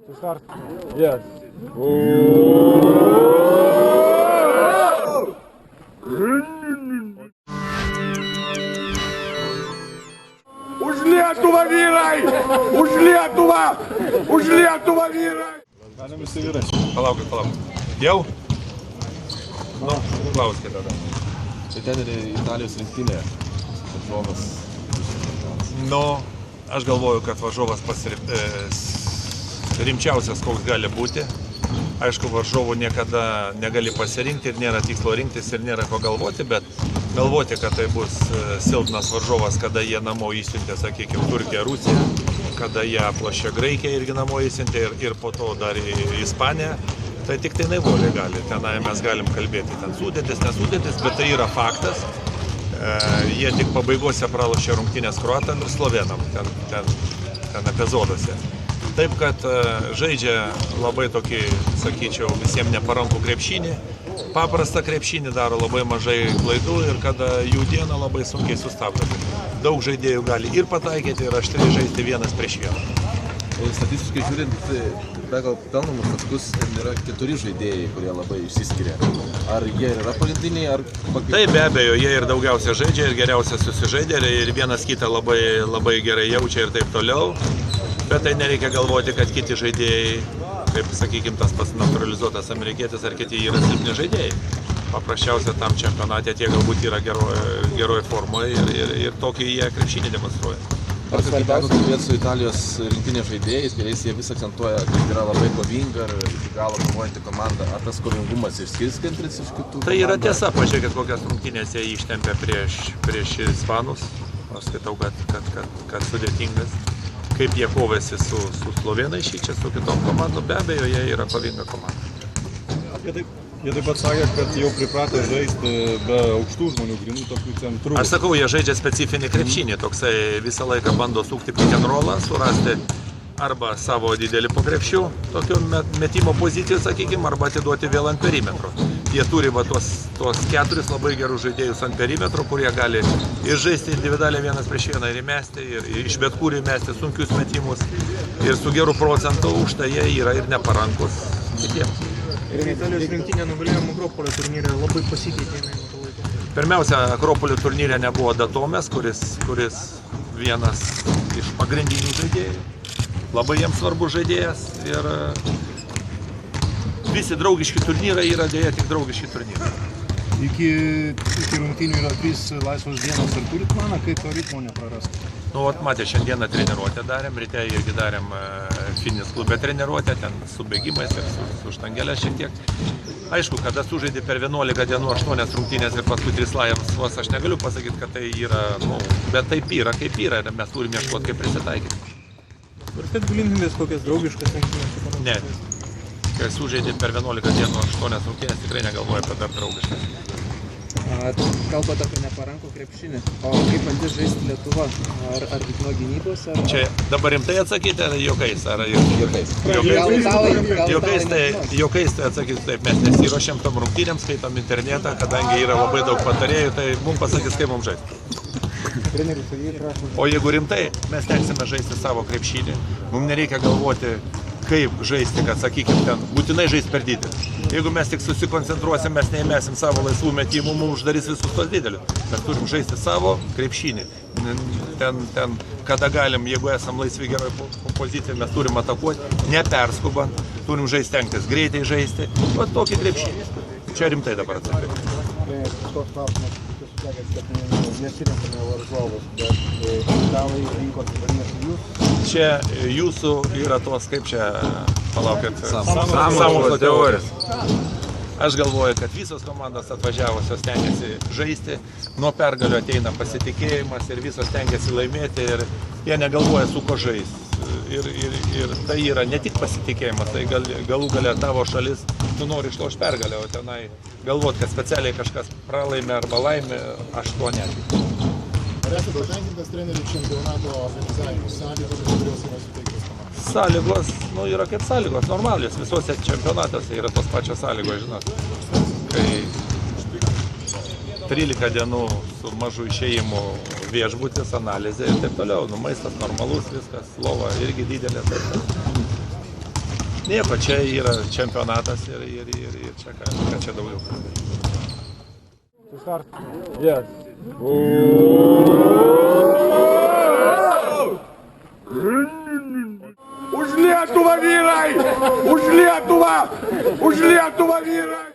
To start? Yes. Už Lietuvą vyrai! Už Lietuvą! Už Lietuvą vyrai! Galim visi vyrai. Palaukit. Jau? Nu, klauskite tada. Tai ten ir Italijos rinktinė. Varžovas. Nu, aš galvoju, kad varžovas rimčiausias, koks gali būti. Aišku, varžovų niekada negali pasirinkti ir nėra tikslo rinktis ir nėra ko galvoti, bet galvoti, kad tai bus silpnas varžovas, kada jie namo įsiuntė, sakykime, Turkiją, Rusiją, kada jie aplošė Graikiją irgi namo įsiuntė ir po to dar į Ispaniją, tai tik tai naivoliai gali. Tenai mes galim kalbėti, ten sudėtis, nesudėtis, bet tai yra faktas. Jie tik pabaigose pralošė rungtynės kroatam ir slovenam, ten epizoduose. Taip, kad žaidžia labai tokį, sakyčiau, visiems neparankų krepšinį, paprastą krepšinį, daro labai mažai klaidų ir kada jų dieną labai sunkiai sustabdomi. Daug žaidėjų gali ir pataikyti, ir aštriai žaisti vienas prieš vieną. Statistiškai žiūrint, pagal pelnomus taškus yra 4 žaidėjai, kurie labai išsiskiria. Ar jie yra pagrindiniai, ar... Taip, be abejo, jie ir daugiausia žaidžia, ir geriausia susižaidė, ir vienas kitą labai gerai jaučia ir taip toliau. Bet tai nereikia galvoti, kad kiti žaidėjai, kaip, sakykime, tas pats naturalizuotas amerikietis ar kiti yra silpni žaidėjai. Paprasčiausia tam čempionate tie galbūt yra geroje formoje ir tokį jie krepšinį demonstruoja. Ar kai teko kalbėti su Italijos rinktinės žaidėjais, kuriais jie vis akcentuoja, kad yra labai kovinga ir iki galo kovojanti komanda. Ar tas kovingumas išskirstantis iš kitų komandų? Tai yra tiesa, pažiūrėkit, kokias rungtynės jie ištempė prieš ispanus. Aš skaitau, kad sudėtingas. Kaip jie kovėsi su slovenais šičia, su kitom komandom, be abejo, jie yra kovinga komanda. Jie taip pat sakė, kad jau pripratę žaisti be aukštų žmonių, grinų tokių centrų. Aš sakau, jie žaidžia specifinį krepšinį, toksai visą laiką bando sukti pick and rollą, surasti arba savo didelį po krepšių, tokio metimo pozicijų, sakykime, arba atiduoti vėl ant perimetro. Jie turi tuos 4 labai gerus žaidėjus ant perimetro, kurie gali ir žaisti individualiai vienas prieš vieną ir įmesti, ir iš bet kur įmesti sunkius metimus. Ir su geru procentu už tai jie yra ir neparankus kitiems. Ir Italijos rinktinė nugalėjo Akropolio turnyre, labai pasikeitė nuo to laiko. Pirmiausia, Akropolio turnyre nebuvo Datomės, kuris vienas iš pagrindinių žaidėjų. Labai jiems svarbus žaidėjas ir visi draugiški turnyrai yra dėja tik draugiški turnyrai. Iki rungtynių yra 3 laisvos dienos. Ar turit planą, kaip to ritmo neprarasti? Nu, matė, šiandieną treniruotę darėm, ryte irgi darėm fitness klube treniruotę, ten su bėgimais ir su štangelė šiek tiek. Aišku, kada sužaidė per 11 dienų 8 rungtynės ir paskui 3 laisvos, aš negaliu pasakyti, kad tai yra, bet taip yra, kaip yra, ir mes turim ieškoti, kaip prisitaikyti. Vartėt galimybės kokias draugiškas rungtynės? Ne. Kai sužaidė per 11 dienų 8 rungtynės, tikrai negalvoju apie dar draugiškas. Kalbant apie neparankų krepšinį, o kaip bandys žaisti Lietuva? Ar tik nuo gynybos? Čia dabar rimtai atsakyti, ar juokais? Juokais tai atsakyti taip, mes nesiruošiam tom rungtynėms, skaitom internetą, kadangi yra labai daug patarėjų, tai mums pasakys, kaip mums žaisti. O jeigu rimtai, mes teksime žaisti savo krepšinį, mums nereikia galvoti, kaip žaisti, kad, sakykime, ten būtinai žaisti per didelį. Jeigu mes tik susikoncentruosim, mes neįmesim savo laisvų metimų, mums uždarys visus tos didelius. Mes turim žaisti savo krepšinį. Ten, kada galim, jeigu esam laisvi geroj pozicijai, mes turim atakuoti, neperskubant, turim žaisti, tenktis greitai žaisti. O tokį krepšinį. Čia rimtai dabar atsakyti. Toks klausimas, kad nesirinkame varžovus, bet italai rinkos vadinasi jūs. Čia jūsų yra tos, kaip čia, palaukit, sąmokslo teorijos. Aš galvoju, kad visos komandos atvažiavusios stengiasi žaisti, nuo pergalio ateina pasitikėjimas ir visos stengiasi laimėti ir jie negalvoja su ko žaisti. Ir tai yra ne tik pasitikėjimas, tai galų galia tavo šalis, tu nori išlošti pergalę, o tenai galvot, kad specialiai kažkas pralaimė arba laimė, aš to netikiu. Ar esate patenkintas trenerių čempionato organizavimu? Sąlygos, kurios yra suteiktos komandos? Sąlygos, yra kaip sąlygos, normalios, visuose čempionatuose yra tos pačios sąlygos, žinot. Kai 13 dienų su mažu išėjimu viešbutis, analizė ir taip toliau. Maistas normalus, viskas, lova irgi didelė. Nieko, čia yra čempionatas ir čia ką čia daugiau. Yes. Už Lietuvą vyrai! Už Lietuvą! Už Lietuvą vyrai!